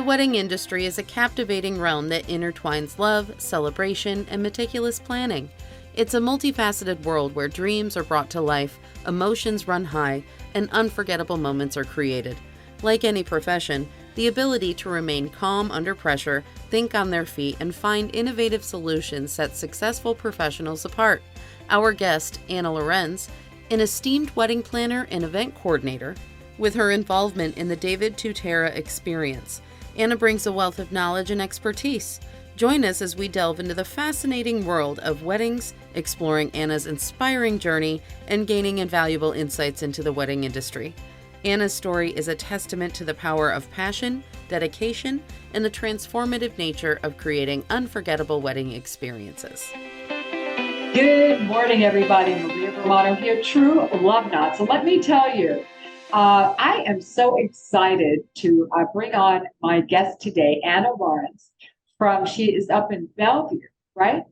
wedding industry is a captivating realm that intertwines love, celebration, and meticulous planning. It's a multifaceted world where dreams are brought to life, emotions run high, and unforgettable moments are created. Like any profession, the ability to remain calm under pressure, think on their feet, and find innovative solutions sets successful professionals apart. Our guest, Anna Lorenz, an esteemed wedding planner and event coordinator, with her involvement in the David Tutera Experience, Anna brings a wealth of knowledge and expertise. Join us as we delve into the fascinating world of weddings, exploring Anna's inspiring journey and gaining invaluable insights into the wedding industry. Anna's story is a testament to the power of passion, dedication, and the transformative nature of creating unforgettable wedding experiences. Good morning, everybody. Maria Romano here, True Love Knot. So let me tell you, I am so excited to bring on my guest today, Anna Lorenz. She is up in Bellevue, right?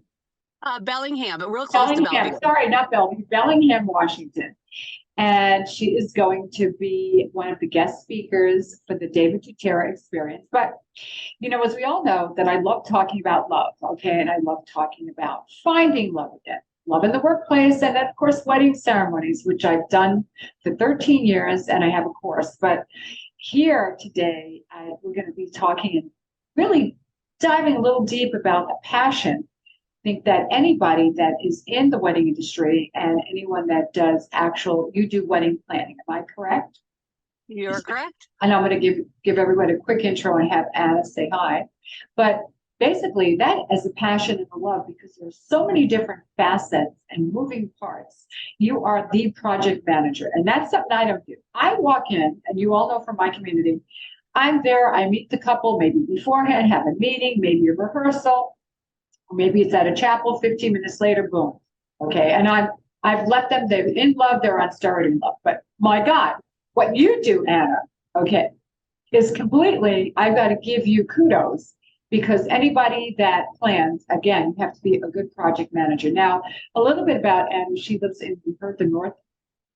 Bellingham, but real close to Bellevue. Sorry, not Bellevue, Bellingham, Washington. And she is going to be one of the guest speakers for the David Tutera Experience. But, you know, as we all know, that I love talking about love, okay? And I love talking about finding love again. Love in the workplace, and of course, wedding ceremonies, which I've done for 13 years, and I have a course. But here today, we're going to be talking and really diving a little deep about the passion. I think that anybody that is in the wedding industry and anyone that does you do wedding planning. Am I correct? You're correct. And I'm going to give everybody a quick intro and have Anna say hi. But basically, that is a passion and a love, because there's so many different facets and moving parts. You are the project manager, and that's something I don't do. I walk in, and you all know from my community, I'm there, I meet the couple maybe beforehand, have a meeting, maybe a rehearsal, or maybe it's at a chapel, 15 minutes later, boom. Okay, and I've let them, they're in love, they're on steroid in love. But my God, what you do, Anna, okay, is completely, I've got to give you kudos. Because anybody that plans, again, you have to be a good project manager. Now, a little bit about Anna. She lives in the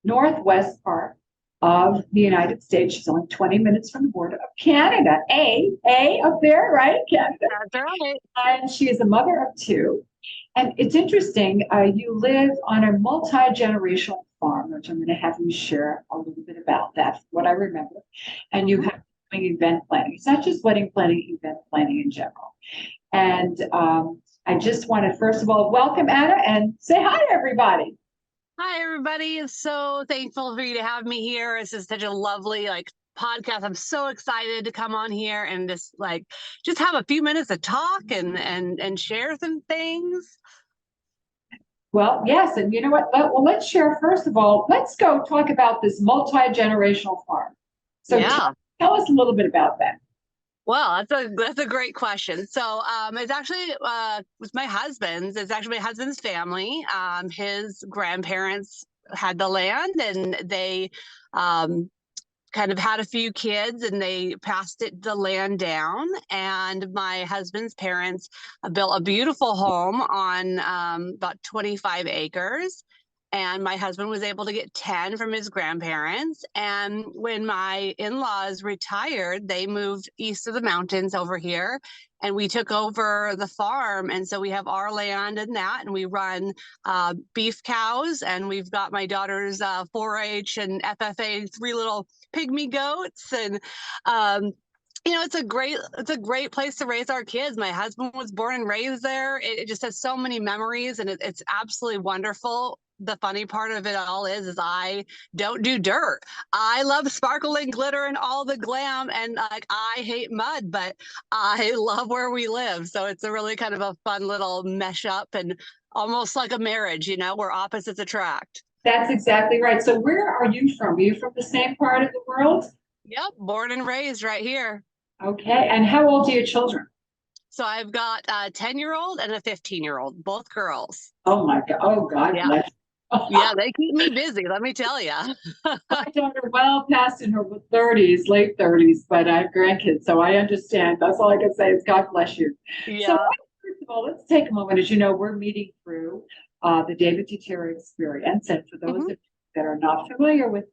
northwest part of the United States. She's only 20 minutes from the border of Canada. A up there, right? Canada. That's right. And she is a mother of two. And it's interesting, you live on a multi-generational farm, which I'm going to have you share a little bit about that, what I remember. And you have event planning. It's not just wedding planning, event planning in general. And I just want to, first of all, welcome Anna and say hi to everybody. Hi, everybody. I'm so thankful for you to have me here. This is such a lovely podcast. I'm so excited to come on here and just have a few minutes to talk and share some things. Well, yes. And you know what? Let's share. First of all, let's go talk about this multi-generational farm. So yeah. Tell us a little bit about that. Well, that's a great question. So it's actually was my husband's. It's actually my husband's family. His grandparents had the land, and they kind of had a few kids, and they passed the land down. And my husband's parents built a beautiful home on about 25 acres. And my husband was able to get 10 from his grandparents. And when my in-laws retired, they moved east of the mountains over here, and we took over the farm. And so we have our land and that, and we run beef cows, and we've got my daughter's 4-H and FFA, 3 little pygmy goats. And you know, it's a great place to raise our kids. My husband was born and raised there. It just has so many memories, and it's absolutely wonderful. The funny part of it all is I don't do dirt. I love sparkling glitter and all the glam, and I hate mud, but I love where we live. So it's a really kind of a fun little mesh up, and almost like a marriage, you know, where opposites attract. That's exactly right. So where are you from? Are you from the same part of the world? Yep, born and raised right here. Okay. And how old are your children? So I've got a 10-year-old and a 15-year-old, both girls. Oh my God. Oh God. Yeah. Yeah, they keep me busy, let me tell you. My daughter well past in her 30s, late 30s, but I have grandkids, so I understand. That's all I can say is God bless you. Yeah. So first of all, let's take a moment. As you know, we're meeting through the David Tutera Experience. And for those of you that are not familiar with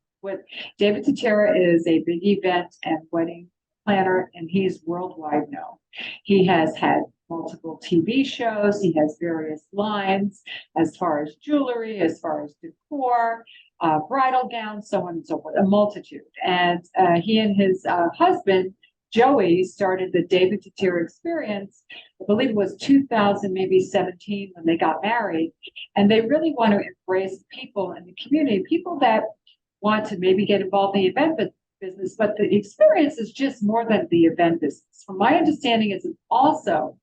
David Tutera, is a big event and wedding planner, and he's worldwide known. He has had multiple TV shows. He has various lines as far as jewelry, as far as decor, bridal gowns, so on and so forth, a multitude. And he and his husband, Joey, started the David Tutera Experience. I believe it was 2000, maybe 17 when they got married. And they really want to embrace people in the community, people that want to maybe get involved in the event business, but the experience is just more than the event business. From my understanding, it's also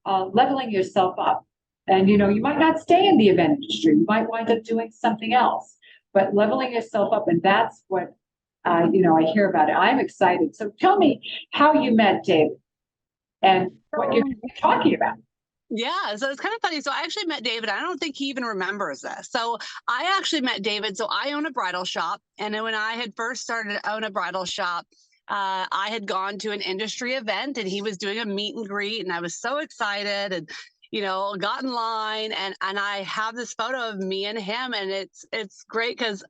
leveling yourself up. And, you might not stay in the event industry. You might wind up doing something else, but leveling yourself up. And that's what, I hear about it. I'm excited. So tell me how you met David and what you're talking about. Yeah, so it's kind of funny. So I actually met David. I don't think he even remembers this. So I actually met David. So I own a bridal shop. And then when I had first started to own a bridal shop, I had gone to an industry event and he was doing a meet and greet. And I was so excited and, got in line. And I have this photo of me and him. And it's great because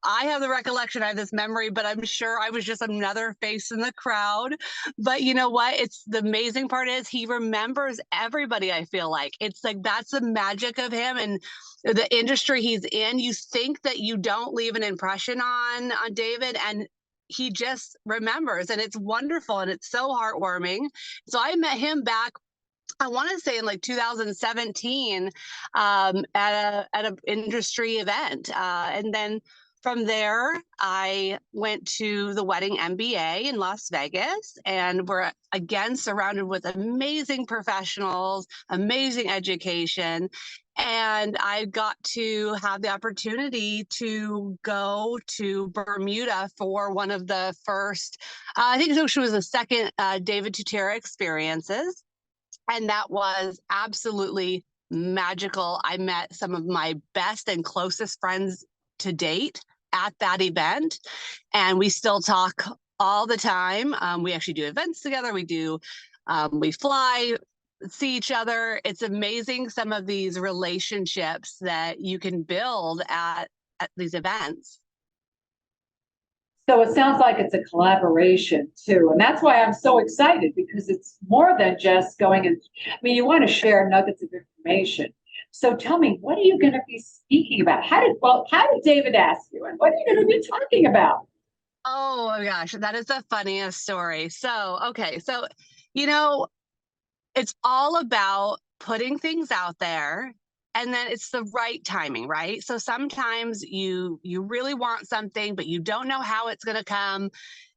I have the recollection, I have this memory, but I'm sure I was just another face in the crowd. But you know what? It's the amazing part is he remembers everybody, I feel like. It's like that's the magic of him and the industry he's in. You think that you don't leave an impression on David, and he just remembers, and it's wonderful and it's so heartwarming. So I met him back, I want to say in like 2017 at an industry event. And then from there, I went to the Wedding MBA in Las Vegas, and we're again surrounded with amazing professionals, amazing education. And I got to have the opportunity to go to Bermuda for one of the first, I think it was the second David Tutera Experiences. And that was absolutely magical. I met some of my best and closest friends to date at that event, and we still talk all the time. We actually do events together. We fly, see each other. It's amazing some of these relationships that you can build at these events. So it sounds like it's a collaboration too. And that's why I'm so excited, because it's more than just going and, you want to share nuggets of information. So tell me, what are you going to be speaking about? How did David ask you, and what are you going to be talking about? Oh my gosh, that is the funniest story. So, okay. So, it's all about putting things out there, and then it's the right timing, right? So sometimes you really want something, but you don't know how it's going to come,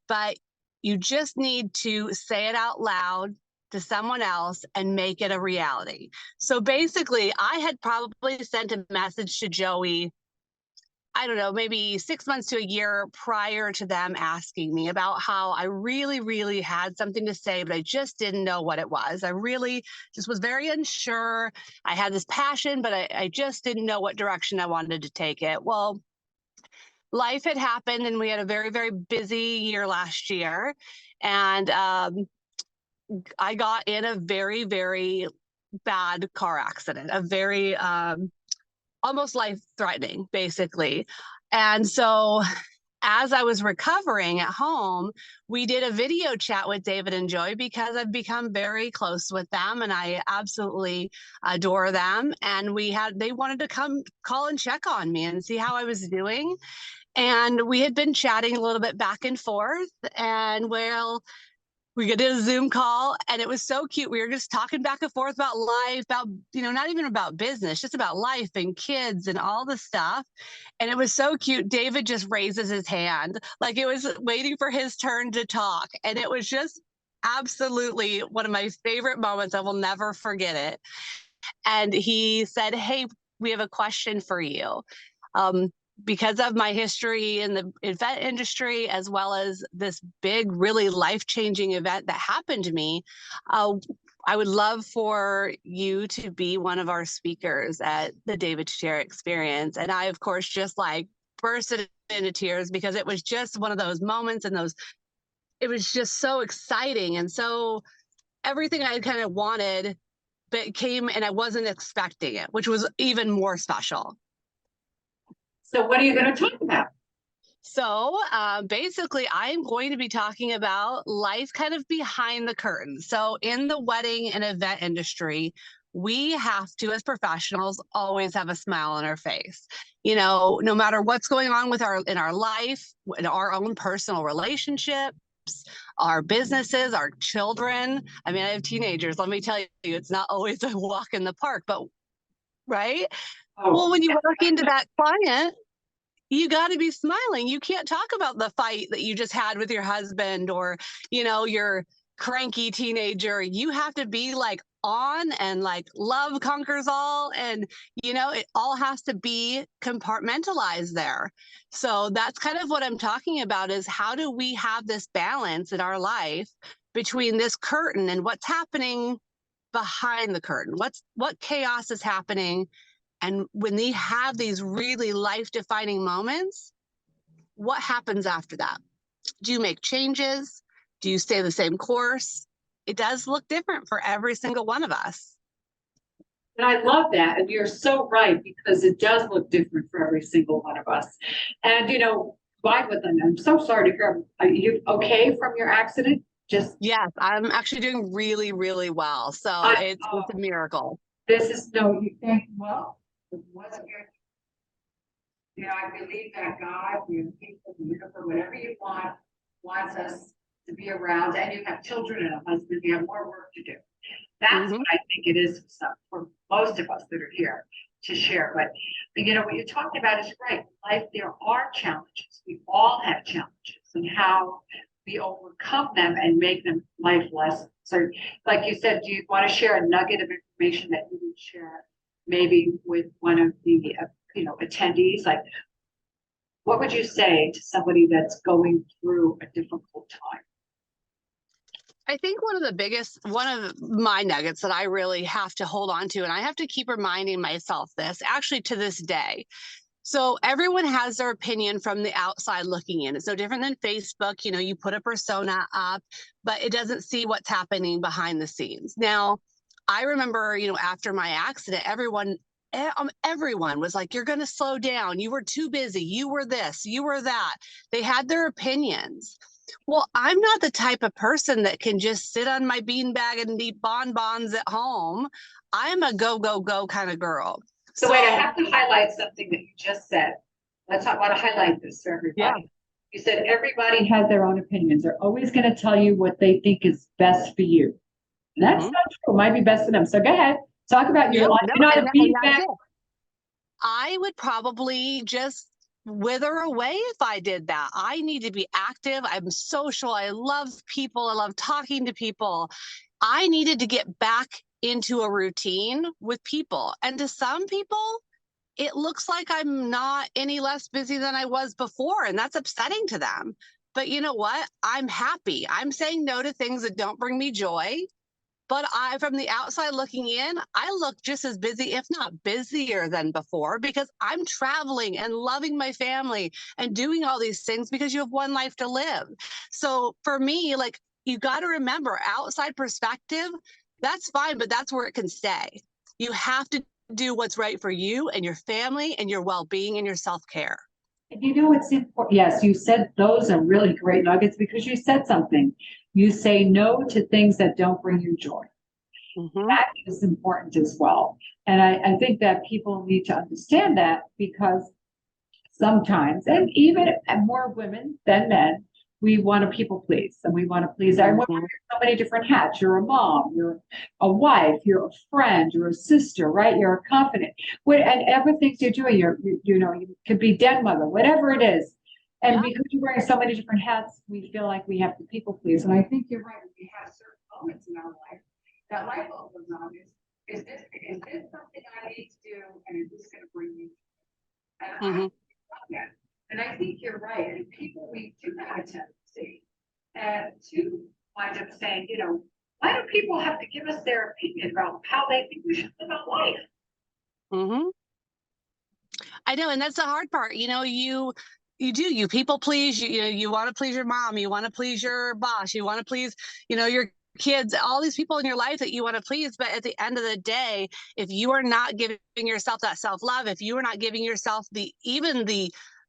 but you just need to say it out loud to someone else and make it a reality. So basically, I had probably sent a message to Joey, I don't know, maybe 6 months to a year prior to them asking me about how I really, really had something to say, but I just didn't know what it was. I really just was very unsure. I had this passion, but I just didn't know what direction I wanted to take it. Well, life had happened and we had a very, very busy year last year. And I got in a very, very bad car accident, a very almost life-threatening, basically. And so as I was recovering at home, we did a video chat with David and Joy because I've become very close with them and I absolutely adore them. And they wanted to come call and check on me and see how I was doing. And we had been chatting a little bit back and forth, and we did a Zoom call, and it was so cute. We were just talking back and forth about life, about, not even about business, just about life and kids and all the stuff. And it was so cute. David just raises his hand, like it was waiting for his turn to talk. And it was just absolutely one of my favorite moments. I will never forget it. And he said, "Hey, we have a question for you." Because of my history in the event industry, as well as this big, really life-changing event that happened to me, I would love for you to be one of our speakers at the David Tutera Experience. And I, of course, just bursted into tears because it was just one of those moments, and it was just so exciting. And so everything I kind of wanted, but it came and I wasn't expecting it, which was even more special. So what are you going to talk about? So basically, I'm going to be talking about life kind of behind the curtain. So in the wedding and event industry, we have to, as professionals, always have a smile on our face. You know, no matter what's going on with our in our life, in our own personal relationships, our businesses, our children. I mean, I have teenagers. Let me tell you, it's not always a walk in the park, but right. Well, Oh, when you walk into that client, you got to be smiling. You can't talk about the fight that you just had with your husband or, you know, your cranky teenager. You have to be like on and like love conquers all. And, you know, it all has to be compartmentalized there. So that's kind of what I'm talking about is how do we have this balance in our life between this curtain and what's happening behind the curtain? What chaos is happening, and when they have these really life-defining moments, what happens after that? Do you make changes? Do you stay the same course? It does look different for every single one of us. and I love that. And you're so right, because it does look different for every single one of us. And, you know, vibe with them. I'm so sorry to hear. Are you okay from your accident? Just, Yes, I'm actually doing really, really well. So it's a miracle. this is no, you think, well, it wasn't your, you know, I believe that God, the people, the universe, whatever you want, wants us to be around. And you have children and a husband, you have more work to do. That's what I think it is for most of us that are here to share. But you know, what you're talking about is right. Life, there are challenges. We all have challenges, and how we overcome them and make them life lessons. So, like you said, do you want to share a nugget of information that you would share maybe with one of the you know, attendees? Like, what would you say to somebody that's going through a difficult time? I think one of my nuggets that I really have to hold on to, and I have to keep reminding myself this actually to this day. So everyone has their opinion from the outside looking in. It's no different than Facebook. You know, you put a persona up, but it doesn't see what's happening behind the scenes. Now, I remember, you know, after my accident, everyone was like, you're going to slow down. You were too busy. You were this, you were that. They had their opinions. Well, I'm not the type of person that can just sit on my beanbag and eat bonbons at home. I'm a go, go, go kind of girl. So wait, I have to highlight something that you just said. I want to highlight this for everybody. Yeah. You said everybody has their own opinions. They're always going to tell you what they think is best for you. And that's not true. It might be best for them. So go ahead. Talk about your life. You're not a feedback. I would probably just wither away if I did that. I need to be active. I'm social. I love people. I love talking to people. I needed to get back into a routine with people. And to some people, it looks like I'm not any less busy than I was before. And that's upsetting to them. But you know what? I'm happy. I'm saying no to things that don't bring me joy. But from the outside looking in, I look just as busy, if not busier than before, because I'm traveling and loving my family and doing all these things because you have one life to live. So for me, like, you got to remember, outside perspective, that's fine, but that's where it can stay. You have to do what's right for you and your family and your well-being and your self-care. And you know what's important? Yes, you said those are really great nuggets, because you said something. You say no to things that don't bring you joy. That is important as well. And I think that people need to understand that, because sometimes, and even more women than men, we want to people please, and we want to please everyone. Wear so many different hats. You're a mom, you're a wife, you're a friend, you're a sister, right? You're a confidant. And everything you're doing, you know, you could be dead mother, whatever it is. And because you're wearing so many different hats, we feel like we have to people please. And I think you're right. We have certain moments in our life that light bulb goes on. Is this something I need to do, and is this going to bring me? And I think you're right. And people, we do have a tendency to wind up saying, you know, why do people have to give us their opinion about how they think we should live our life? I know, and that's the hard part. You know, you people please. You know, you want to please your mom, you want to please your boss, you want to please, you know, your kids, all these people in your life that you want to please. But at the end of the day, if you are not giving yourself that self-love, if you are not giving yourself the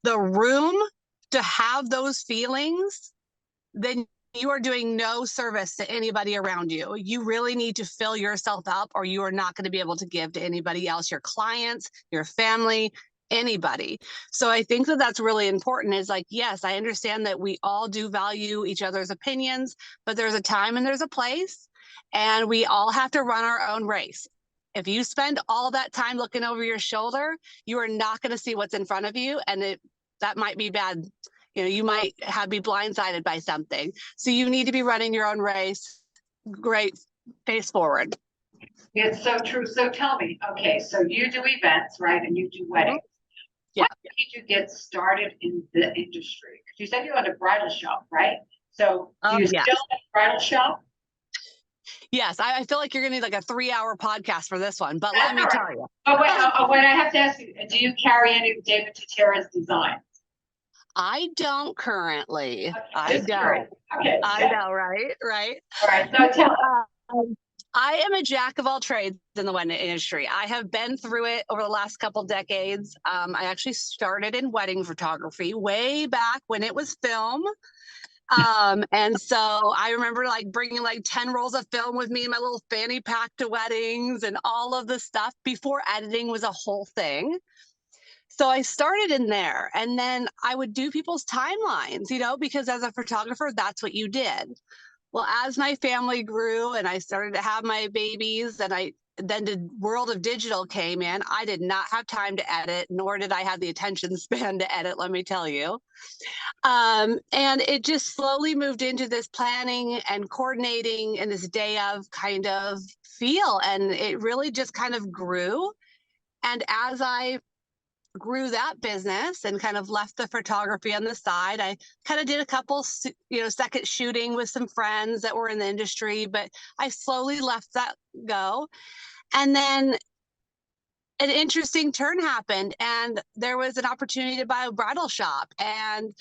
room to have those feelings, then you are doing no service to anybody around you. You really need to fill yourself up, or you are not going to be able to give to anybody else, your clients, your family, anybody. So I think that that's really important, is like, yes, I understand that we all do value each other's opinions, but there's a time and there's a place, and we all have to run our own race. If you spend all that time looking over your shoulder, you are not going to see what's in front of you, and that might be bad. You know, you might be blindsided by something. So you need to be running your own race. Great, face forward. It's so true. So tell me, okay, so you do events, right? And you do weddings. Yeah. What made you get started in the industry? Because you said you had a bridal shop, right? So do you still have a bridal shop? Yes, I feel like you're going to need like a 3-hour podcast for this one, but let me tell you. Oh, wait, I have to ask you, do you carry any of David Tutera's designs? I don't currently. Okay, I don't. Okay. I know, right? All right, so tell us. I am a jack of all trades in the wedding industry. I have been through it over the last couple decades. I actually started in wedding photography way back when it was film. And so I remember like bringing like 10 rolls of film with me in my little fanny pack to weddings and all of the stuff before editing was a whole thing. So I started in there, and then I would do people's timelines, you know, because as a photographer, that's what you did. Well, as my family grew and I started to have my babies, and then the world of digital came in, I did not have time to edit, nor did I have the attention span to edit, let me tell you. And it just slowly moved into this planning and coordinating and this day of kind of feel. And it really just kind of grew. And as I grew that business and kind of left the photography on the side, I kind of did a couple, second shooting with some friends that were in the industry, but I slowly left that go. And then an interesting turn happened, and there was an opportunity to buy a bridal shop. And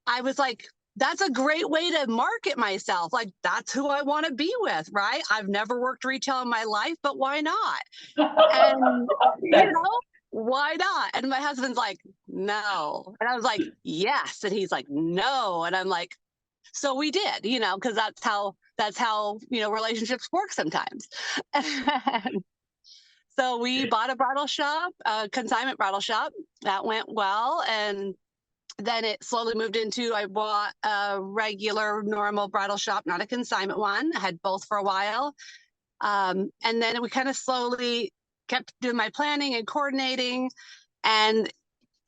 I was like, that's a great way to market myself. Like, that's who I want to be with, right? I've never worked retail in my life, but why not? And, why not? And my husband's like, no. And I was like, yes. And he's like, no. And I'm like, so we did, because that's how, relationships work sometimes. And so we bought a bridal shop, a consignment bridal shop. That went well. And then it slowly moved into, I bought a regular, normal bridal shop, not a consignment one. I had both for a while. And then we kind of slowly kept doing my planning and coordinating, and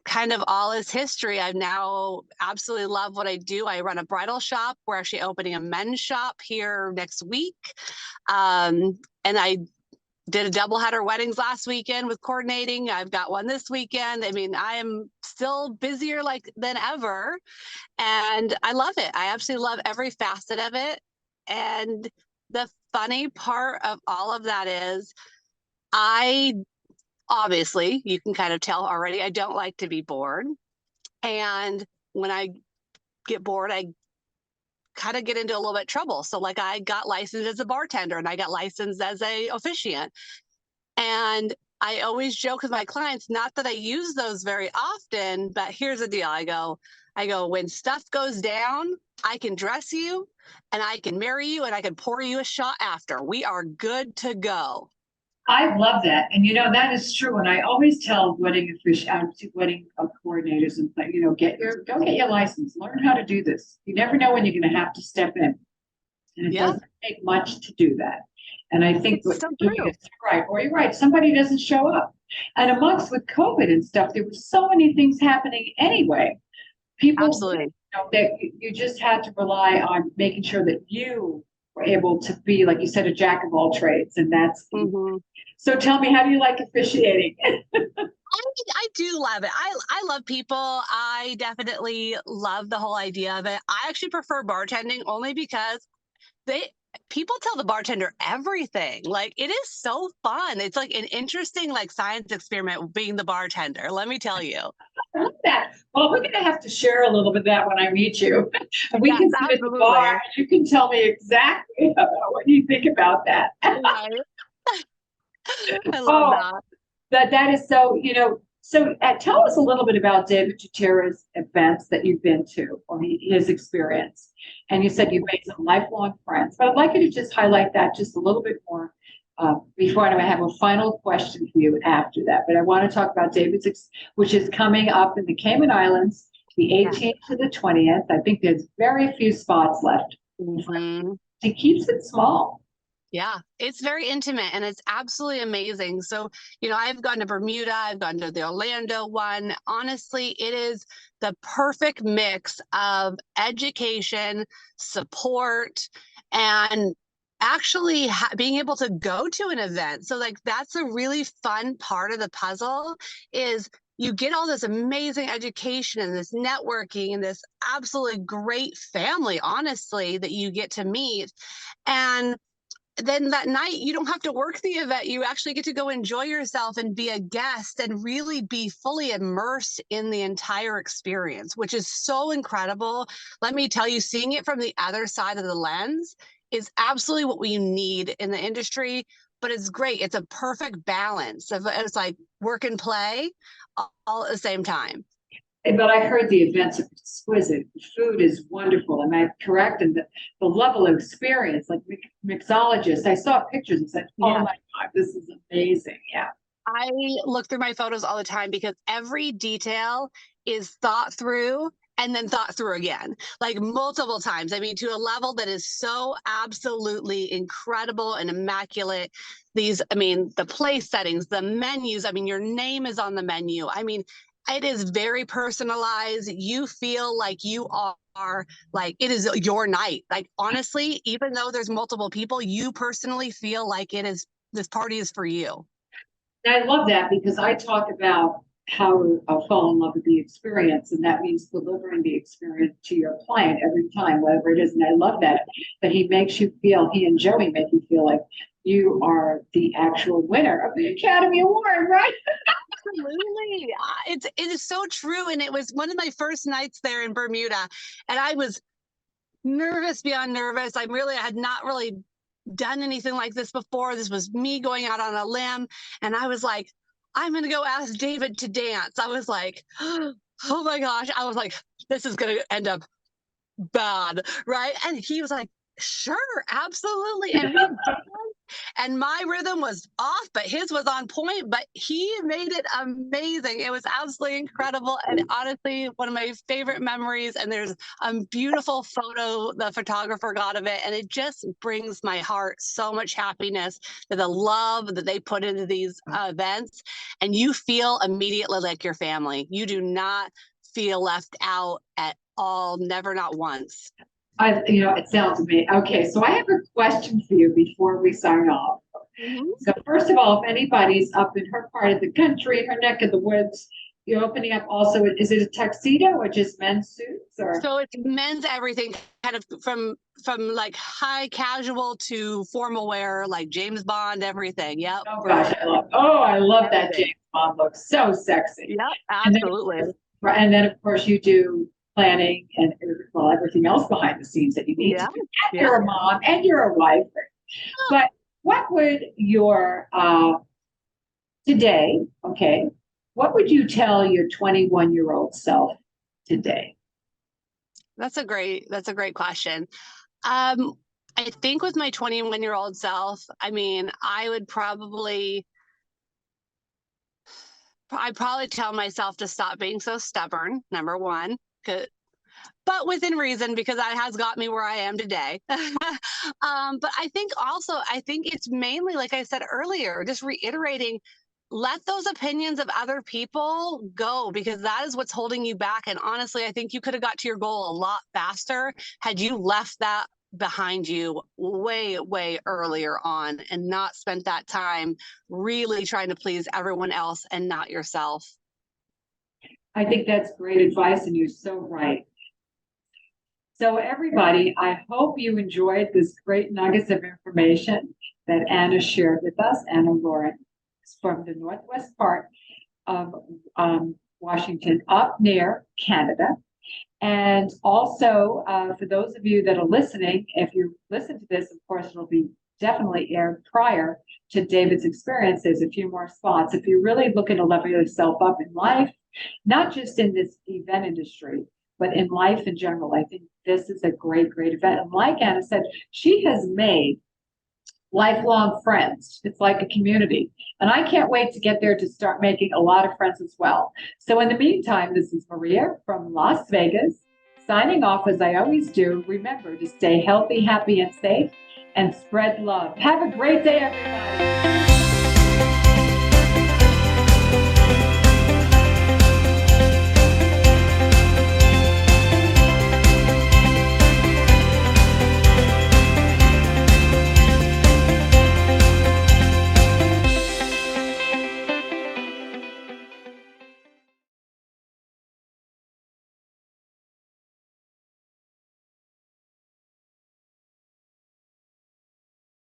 kind of all is history. I now absolutely love what I do. I run a bridal shop. We're actually opening a men's shop here next week. And I did a doubleheader weddings last weekend with coordinating. I've got one this weekend. I mean, I am still busier than ever, and I love it. I absolutely love every facet of it. And the funny part of all of that is, obviously, you can kind of tell already, I don't like to be bored. And when I get bored, I kind of get into a little bit of trouble. So like, I got licensed as a bartender, and I got licensed as a officiant. And I always joke with my clients, not that I use those very often, but here's the deal. I go, when stuff goes down, I can dress you and I can marry you and I can pour you a shot after. We are good to go. I love that. And that is true. And I always tell wedding coordinators and go get your license, learn how to do this. You never know when you're going to have to step in. And it doesn't take much to do that. And I think what you're doing is right, or you're right, somebody doesn't show up. And amongst with COVID and stuff, there were so many things happening anyway. People, absolutely, that you just had to rely on making sure that you were able to be, like you said, a jack of all trades. And that's So tell me, how do you like officiating? I do love it. I love people. I definitely love the whole idea of it. I actually prefer bartending only because people tell the bartender everything. Like, it is so fun. It's like an interesting science experiment being the bartender, let me tell you. I love that. Well, we're going to have to share a little bit of that when I meet you. And we can sit at the bar and you can tell me exactly about what you think about that. Right. I love that. That is so, So tell us a little bit about David Tutera's events that you've been to, or his experience. And you said you've made some lifelong friends, but I'd like you to just highlight that just a little bit more before I have a final question for you after that. But I want to talk about David's, which is coming up in the Cayman Islands, the 18th to the 20th. I think there's very few spots left. Mm-hmm. He keeps it small. Yeah, it's very intimate and it's absolutely amazing. So, I've gone to Bermuda, I've gone to the Orlando one. Honestly, it is the perfect mix of education, support, and actually being able to go to an event. So, like, that's a really fun part of the puzzle is you get all this amazing education and this networking and this absolutely great family, honestly, that you get to meet. And then that night you don't have to work the event. You actually get to go enjoy yourself and be a guest and really be fully immersed in the entire experience, which is so incredible. Let me tell you, seeing it from the other side of the lens is absolutely what we need in the industry. But it's great. It's a perfect balance of, it's like work and play all at the same time. But I heard the events are exquisite. The food is wonderful. Am I correct? And the level of experience, like mixologists, I saw pictures and said, oh my God, this is amazing. Yeah. I look through my photos all the time because every detail is thought through and then thought through again, like multiple times. I mean, to a level that is so absolutely incredible and immaculate. The place settings, the menus, your name is on the menu. It is very personalized. You feel like you are like, it is your night. Like, honestly, even though there's multiple people, you personally feel like this party is for you. And I love that because I talk about how I fall in love with the experience, and that means delivering the experience to your client every time, whatever it is. And I love that he makes you feel, he and Joey make you feel like you are the actual winner of the Academy Award, right? Absolutely. It is so true. And it was one of my first nights there in Bermuda, and I was nervous beyond nervous. I had not really done anything like this before. This was me going out on a limb, and I was like, I'm going to go ask David to dance. I was like, oh my gosh. I was like, this is going to end up bad, right? And he was like, sure, absolutely. And we danced, and my rhythm was off, but his was on point. But he made it amazing. It was absolutely incredible. And honestly, one of my favorite memories. And there's a beautiful photo the photographer got of it. And it just brings my heart so much happiness, that the love that they put into these events. And you feel immediately like your family. You do not feel left out at all, never, not once. It sounds amazing. Okay, so I have a question for you before we sign off. Mm-hmm. So first of all, if anybody's up in her part of the country, her neck of the woods, you're opening up also, is it a tuxedo or just men's suits? Or so it's men's everything, kind of from like high casual to formal wear, like James Bond, everything. Yep. Oh gosh, I love that James Bond look. So sexy. Yep, absolutely. And then of course you do planning and everything else behind the scenes that you need to do. And you're a mom and you're a wife. But what would your today, okay, what would you tell your 21-year-old self today? That's a great question. I think with my 21-year-old self, I'd probably tell myself to stop being so stubborn, number one, but within reason, because that has got me where I am today. But I think it's mainly, like I said earlier, just reiterating, let those opinions of other people go, because that is what's holding you back. And honestly, I think you could have got to your goal a lot faster had you left that behind you way, way earlier on and not spent that time really trying to please everyone else and not yourself. I think that's great advice, and you're so right. So everybody, I hope you enjoyed this great nuggets of information that Anna shared with us. Anna Lorenz from the northwest part of Washington, up near Canada. And also, for those of you that are listening, if you listen to this, of course, it'll be definitely aired prior to David's experience. There's a few more spots. If you're really looking to level yourself up in life, not just in this event industry, but in life in general, I think this is a great, great event. And like Anna said, she has made lifelong friends. It's like a community. And I can't wait to get there to start making a lot of friends as well. So in the meantime, this is Maria from Las Vegas, signing off as I always do. Remember to stay healthy, happy, and safe, and spread love. Have a great day, everybody.